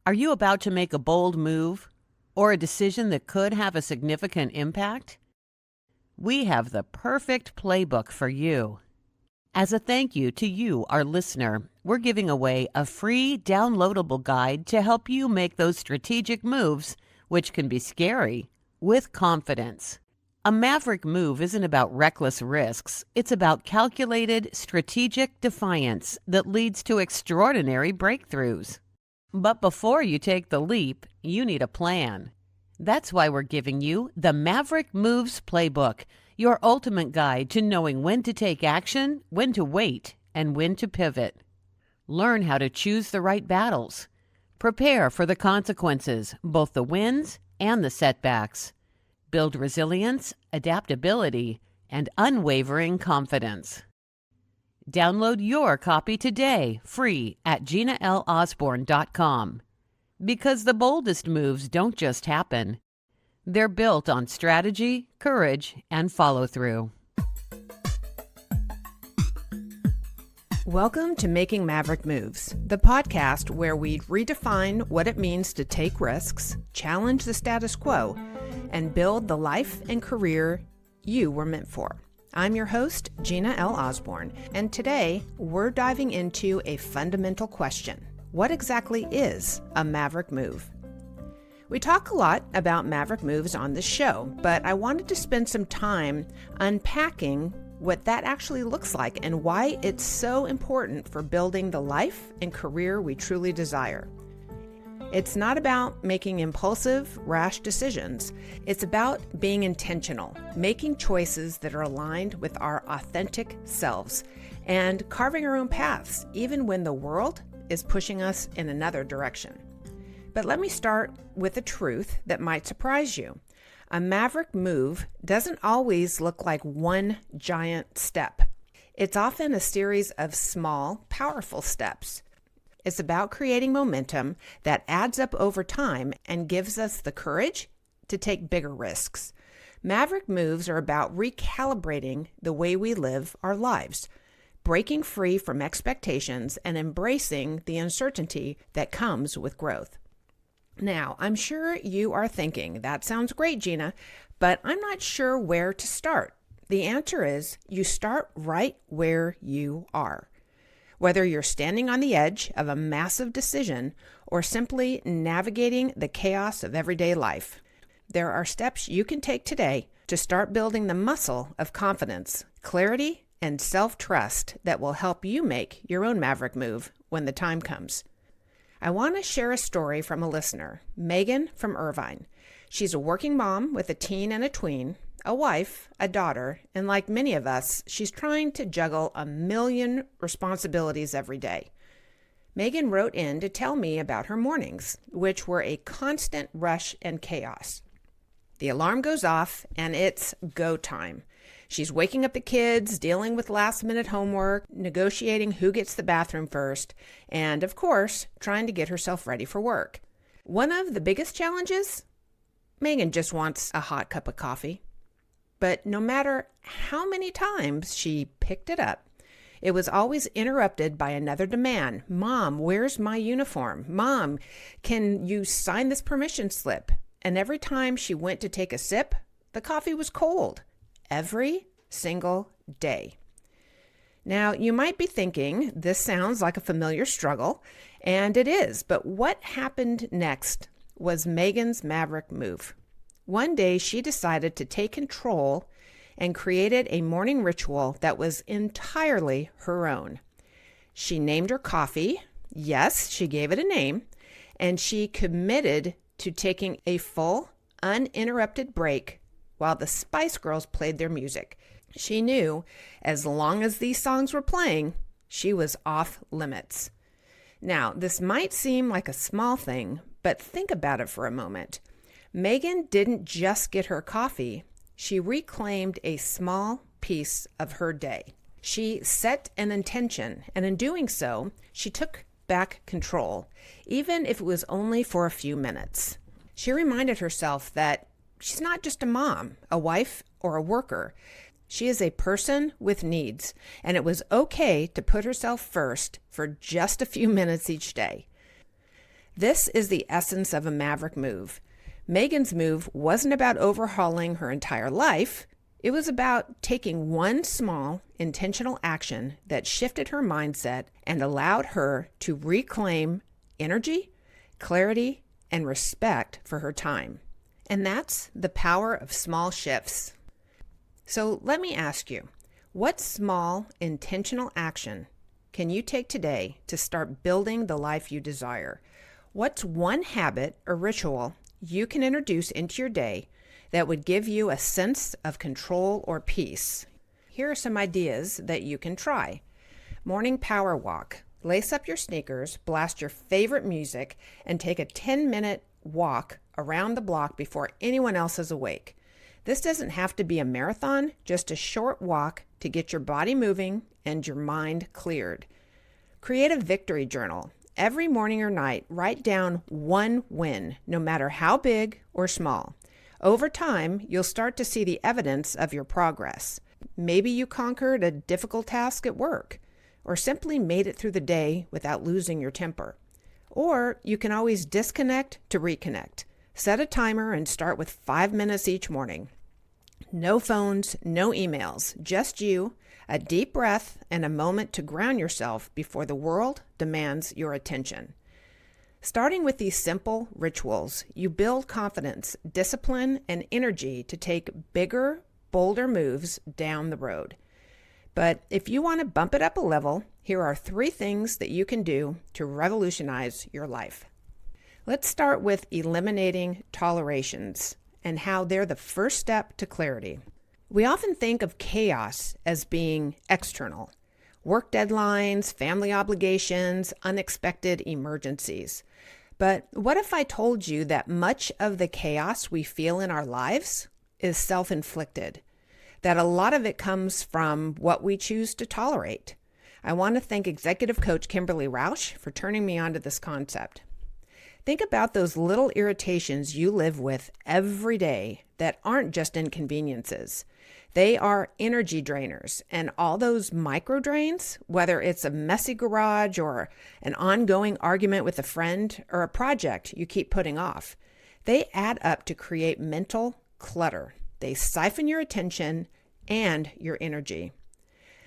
Are you about to make a bold move or a decision that could have a significant impact? We have the perfect playbook for you. As a thank you to you, our listener, we're giving away a free downloadable guide to help you make those strategic moves, which can be scary, with confidence. A Maverick Move isn't about reckless risks. It's about calculated, strategic defiance that leads to extraordinary breakthroughs. But before you take the leap, you need a plan. That's why we're giving you the Maverick Moves Playbook, your ultimate guide to knowing when to take action, when to wait, and when to pivot. Learn how to choose the right battles. Prepare for the consequences, both the wins and the setbacks. Build resilience, adaptability, and unwavering confidence. Download your copy today, free at GinaLOsborne.com. Because the boldest moves don't just happen. They're built on strategy, courage, and follow-through. Welcome to Making Maverick Moves, the podcast where we redefine what it means to take risks, challenge the status quo, and build the life and career you were meant for. I'm your host, Gina L. Osborne, and today we're diving into a fundamental question. What exactly is a Maverick Move? We talk a lot about Maverick Moves on this show, but I wanted to spend some time unpacking what that actually looks like and why it's so important for building the life and career we truly desire. It's not about making impulsive, rash decisions. It's about being intentional, making choices that are aligned with our authentic selves, and carving our own paths, even when the world is pushing us in another direction. But let me start with a truth that might surprise you. A Maverick Move doesn't always look like one giant step. It's often a series of small, powerful steps. It's about creating momentum that adds up over time and gives us the courage to take bigger risks. Maverick Moves are about recalibrating the way we live our lives, breaking free from expectations and embracing the uncertainty that comes with growth. Now, I'm sure you are thinking, that sounds great, Gina, but I'm not sure where to start. The answer is you start right where you are. Whether you're standing on the edge of a massive decision or simply navigating the chaos of everyday life, there are steps you can take today to start building the muscle of confidence, clarity, and self-trust that will help you make your own Maverick Move when the time comes. I want to share a story from a listener, Megan from Irvine. She's a working mom with a teen and a tween, a wife, a daughter, and like many of us, she's trying to juggle a million responsibilities every day. Megan wrote in to tell me about her mornings, which were a constant rush and chaos. The alarm goes off, and it's go time. She's waking up the kids, dealing with last-minute homework, negotiating who gets the bathroom first, and, of course, trying to get herself ready for work. One of the biggest challenges? Megan just wants a hot cup of coffee. But no matter how many times she picked it up, it was always interrupted by another demand. Mom, where's my uniform? Mom, can you sign this permission slip? And every time she went to take a sip, the coffee was cold. Every single day. Now, you might be thinking, this sounds like a familiar struggle, and it is, but what happened next was Megan's Maverick Move. One day, she decided to take control and created a morning ritual that was entirely her own. She named her coffee. Yes, she gave it a name, and she committed to taking a full, uninterrupted break while the Spice Girls played their music. She knew as long as these songs were playing, she was off limits. Now, this might seem like a small thing, but think about it for a moment. Megan didn't just get her coffee. She reclaimed a small piece of her day. She set an intention, and in doing so, she took back control, even if it was only for a few minutes. She reminded herself that she's not just a mom, a wife, or a worker. She is a person with needs, and it was okay to put herself first for just a few minutes each day. This is the essence of a Maverick Move. Megan's move wasn't about overhauling her entire life. It was about taking one small, intentional action that shifted her mindset and allowed her to reclaim energy, clarity, and respect for her time. And that's the power of small shifts. So let me ask you, what small, intentional action can you take today to start building the life you desire? What's one habit or ritual you can introduce into your day that would give you a sense of control or peace? Here are some ideas that you can try. Morning power walk. Lace up your sneakers, blast your favorite music, and take a 10-minute walk around the block before anyone else is awake. This doesn't have to be a marathon, just a short walk to get your body moving and your mind cleared. Create a victory journal. Every morning or night, write down one win, no matter how big or small. Over time, you'll start to see the evidence of your progress. Maybe you conquered a difficult task at work, or simply made it through the day without losing your temper. Or you can always disconnect to reconnect. Set a timer and start with 5 minutes each morning. No phones, no emails, just you, a deep breath, and a moment to ground yourself before the world demands your attention. Starting with these simple rituals, you build confidence, discipline, and energy to take bigger, bolder moves down the road. But if you want to bump it up a level, here are 3 things that you can do to revolutionize your life. Let's start with eliminating tolerations and how they're the first step to clarity. We often think of chaos as being external. Work deadlines, family obligations, unexpected emergencies. But what if I told you that much of the chaos we feel in our lives is self-inflicted? That a lot of it comes from what we choose to tolerate? I want to thank executive coach Kimberly Rausch for turning me onto this concept. Think about those little irritations you live with every day that aren't just inconveniences. They are energy drainers, and all those micro drains, whether it's a messy garage or an ongoing argument with a friend or a project you keep putting off, they add up to create mental clutter. They siphon your attention and your energy.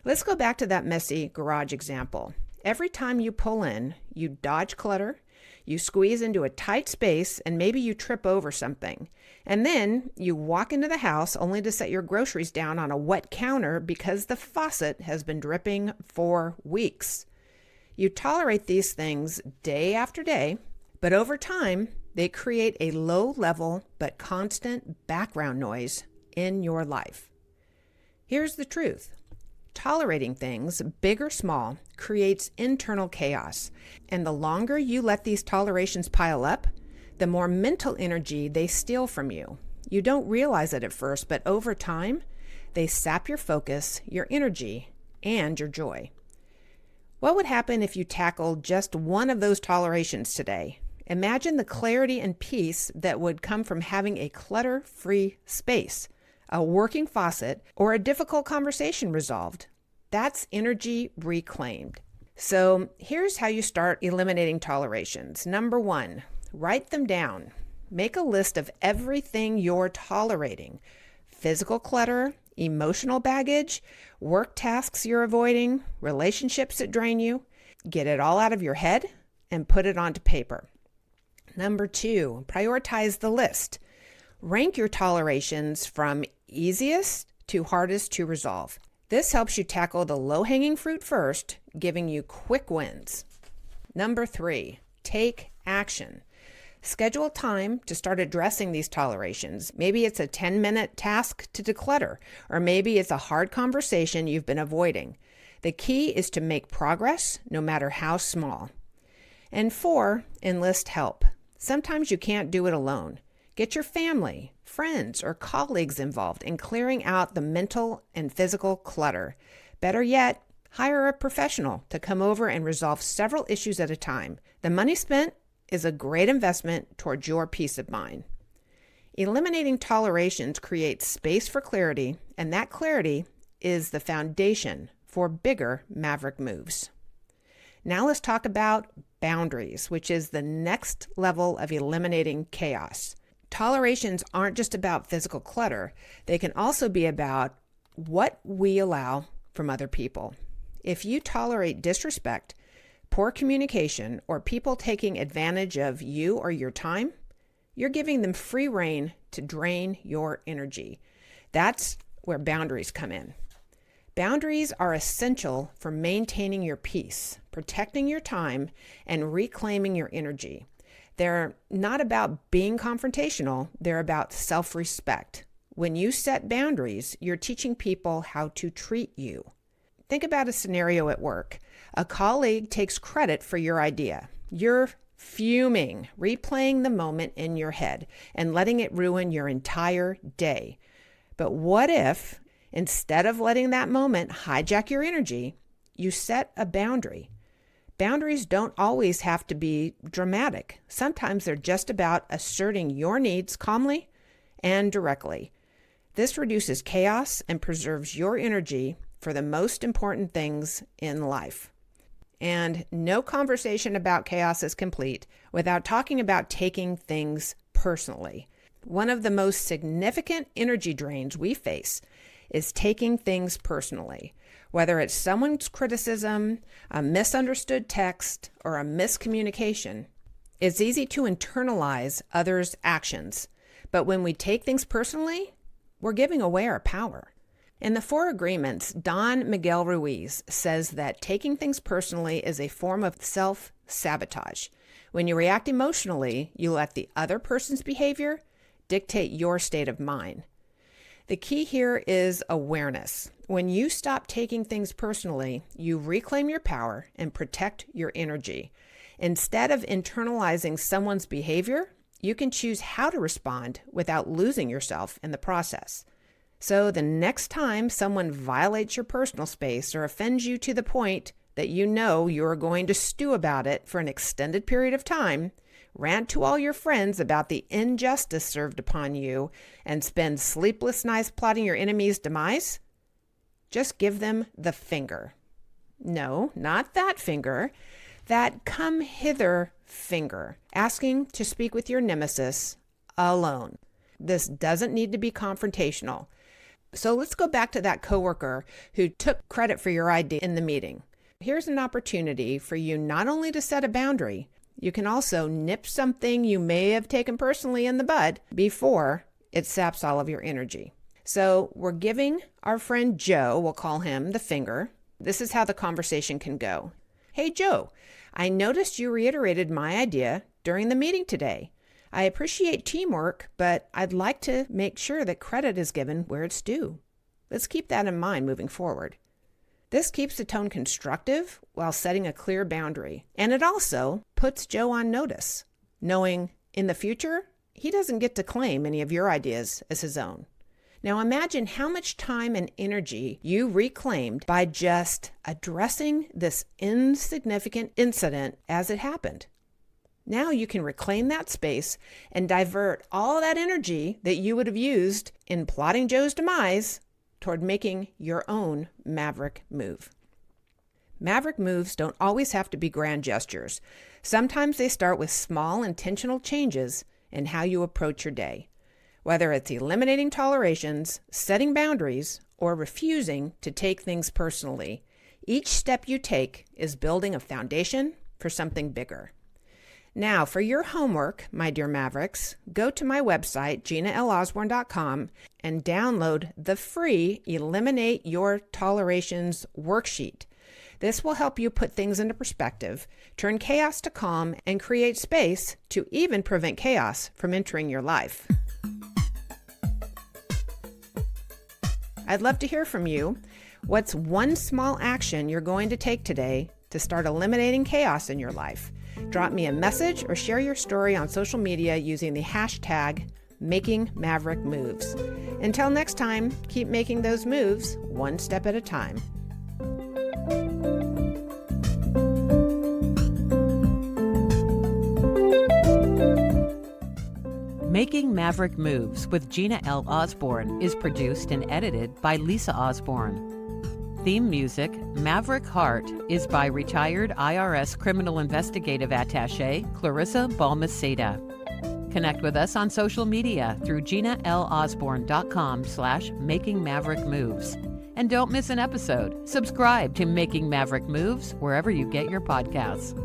Let's go back to that messy garage example. Every time you pull in, you dodge clutter, you squeeze into a tight space, and maybe you trip over something. And then you walk into the house only to set your groceries down on a wet counter because the faucet has been dripping for weeks. You tolerate these things day after day, but over time, they create a low-level but constant background noise in your life. Here's the truth. Tolerating things, big or small, creates internal chaos. And the longer you let these tolerations pile up, the more mental energy they steal from you. You don't realize it at first, but over time, they sap your focus, your energy, and your joy. What would happen if you tackled just one of those tolerations today? Imagine the clarity and peace that would come from having a clutter-free space, a working faucet, or a difficult conversation resolved. That's energy reclaimed. So here's how you start eliminating tolerations. Number 1, write them down. Make a list of everything you're tolerating. Physical clutter, emotional baggage, work tasks you're avoiding, relationships that drain you. Get it all out of your head and put it onto paper. Number 2, prioritize the list. Rank your tolerations from easiest to hardest to resolve. This helps you tackle the low-hanging fruit first, giving you quick wins. Number 3, take action. Schedule time to start addressing these tolerations. Maybe it's a 10-minute task to declutter, or maybe it's a hard conversation you've been avoiding. The key is to make progress, no matter how small. And 4, enlist help. Sometimes you can't do it alone. Get your family, friends, or colleagues involved in clearing out the mental and physical clutter. Better yet, hire a professional to come over and resolve several issues at a time. The money spent is a great investment towards your peace of mind. Eliminating tolerations creates space for clarity, and that clarity is the foundation for bigger Maverick moves. Now let's talk about boundaries, which is the next level of eliminating chaos. Tolerations aren't just about physical clutter. They can also be about what we allow from other people. If you tolerate disrespect, poor communication, or people taking advantage of you or your time, you're giving them free rein to drain your energy. That's where boundaries come in. Boundaries are essential for maintaining your peace, protecting your time, and reclaiming your energy. They're not about being confrontational, they're about self-respect. When you set boundaries, you're teaching people how to treat you. Think about a scenario at work. A colleague takes credit for your idea. You're fuming, replaying the moment in your head and letting it ruin your entire day. But what if, instead of letting that moment hijack your energy, you set a boundary? Boundaries don't always have to be dramatic. Sometimes they're just about asserting your needs calmly and directly. This reduces chaos and preserves your energy for the most important things in life. And no conversation about chaos is complete without talking about taking things personally. One of the most significant energy drains we face is taking things personally. Whether it's someone's criticism, a misunderstood text, or a miscommunication, it's easy to internalize others' actions. But when we take things personally, we're giving away our power. In the Four Agreements, Don Miguel Ruiz says that taking things personally is a form of self-sabotage. When you react emotionally, you let the other person's behavior dictate your state of mind. The key here is awareness. When you stop taking things personally, you reclaim your power and protect your energy. Instead of internalizing someone's behavior, you can choose how to respond without losing yourself in the process. So the next time someone violates your personal space or offends you to the point that you know you're going to stew about it for an extended period of time, rant to all your friends about the injustice served upon you, and spend sleepless nights plotting your enemy's demise, just give them the finger. No, not that finger. That come hither finger, asking to speak with your nemesis alone. This doesn't need to be confrontational. So let's go back to that coworker who took credit for your idea in the meeting. Here's an opportunity for you not only to set a boundary, you can also nip something you may have taken personally in the bud before it saps all of your energy. So we're giving our friend Joe, we'll call him the finger. This is how the conversation can go. Hey Joe, I noticed you reiterated my idea during the meeting today. I appreciate teamwork, but I'd like to make sure that credit is given where it's due. Let's keep that in mind moving forward. This keeps the tone constructive while setting a clear boundary, and it also puts Joe on notice, knowing in the future he doesn't get to claim any of your ideas as his own. Now imagine how much time and energy you reclaimed by just addressing this insignificant incident as it happened. Now you can reclaim that space and divert all that energy that you would have used in plotting Joe's demise toward making your own Maverick move. Maverick moves don't always have to be grand gestures. Sometimes they start with small intentional changes in how you approach your day. Whether it's eliminating tolerations, setting boundaries, or refusing to take things personally, each step you take is building a foundation for something bigger. Now, for your homework, my dear Mavericks, go to my website, GinaLOsborne.com, and download the free Eliminate Your Tolerations worksheet. This will help you put things into perspective, turn chaos to calm, and create space to even prevent chaos from entering your life. I'd love to hear from you. What's one small action you're going to take today to start eliminating chaos in your life? Drop me a message or share your story on social media using the hashtag #MakingMaverickMoves. Until next time, keep making those moves one step at a time. Making Maverick Moves with Gina L. Osborne is produced and edited by Lisa Osborne. Theme music, Maverick Heart, is by retired IRS Criminal Investigative Attaché Clarissa Balmaceda. Connect with us on social media through GinaLosborne.com/Making Maverick Moves. And don't miss an episode. Subscribe to Making Maverick Moves wherever you get your podcasts.